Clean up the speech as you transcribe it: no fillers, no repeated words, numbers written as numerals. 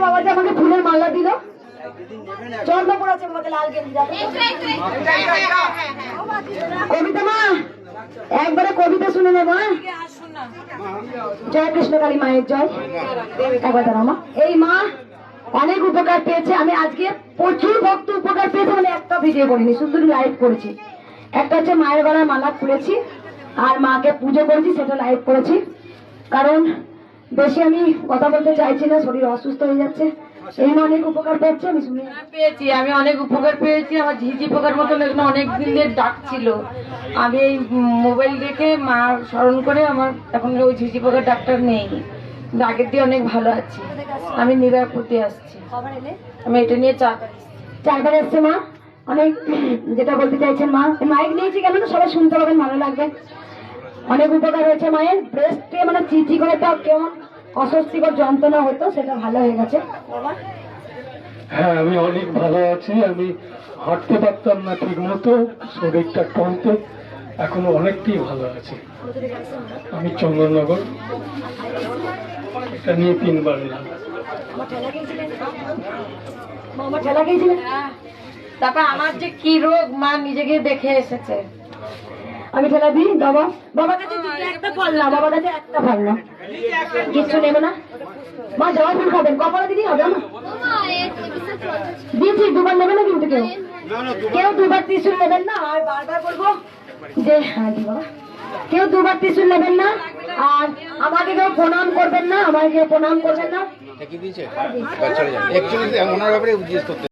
বাবা যে আমাকে ফুলের মালা দিল, জন্ম পড়েছে বাবাকে লাল গেঞ্জি। কবিতা মা একবারে কবিতা শুনে নেবো। জয় কৃষ্ণকালী মায়ের জয়। একবার দাঁড়াও মা। এই মা অনেক উপকার পেয়েছে। আমি আজকে প্রচুর ভক্ত উপকার পেয়েছে, মানে একটা ভিডিও করিনি, শুধু লাইভ করেছি। একটা হচ্ছে মায়ের গলায় মালা খুলেছি আর মাকে পুজো করেছি, সেটা লাইভ করেছি। কারণ বেশি আমি কথা বলতে চাইছি না, শরীর অসুস্থ হয়ে যাচ্ছে। এই অনেক উপকার পেয়েছি, আমি শুনে পেয়েছি। আমি অনেক উপকার পেয়েছি। আমার ঝিঝি পোকার মতন অনেক দিনের ডাক ছিল। আমি এই মোবাইল দেখে মা স্মরণ করে আমার এখন ওই ঝিঝি পোকার ডাক্তার নেই, ডাকের দিয়ে অনেক ভালো আছি। আমি নিরাপদে আসছি। আমি এটা নিয়ে চারবার এসছে মা। অনেক যেটা বলতে চাইছেন মা, মাইক নিয়েছি কেন না সবাই শুনতে পাবেন, ভালো লাগবে। অনেক উপকার হয়েছে মায়ের। ব্রেস্টে মানে চিচি করে তো কেমন অস্বস্তিকর যন্ত্রণা হতো, সেটা ভালো হয়ে গেছে। হ্যাঁ, আমি অনেক ভালো আছি। আমি হাঁটতে পারতাম না ঠিক মতো, শরীরটা টলতো, এখনো অনেকটাই ভালো আছি। আমি চন্দননগর, এটা নিয়ে 3 বার এলাম। তারপর আমার যে কি রোগ মা নিজেকে দেখে এসেছে। আমি ঠেলা দিই বাবা, বাবার কাছে একটা ফল না, বাবার কাছে একটা ফল না, কিচ্ছু নেবে না মা। জবা ফুল খাবেন, কপালে দিদি হবে না দিয়েছি। 2বার নেবে না কিন্তু কেউ 2বার ত্রিশূল নেবেন না। আর বারবার বলবো যে হ্যাঁ দি বাবা, কেউ 2বার ত্রিশূল নেবেন না। আর আমাকে কেউ প্রণাম করবেন না, আমাকে কেউ প্রণাম করবেন না। কি দিয়েছে? চলে যান। অ্যাকচুয়ালি ওনার ব্যাপারে জিজ্ঞেস করতে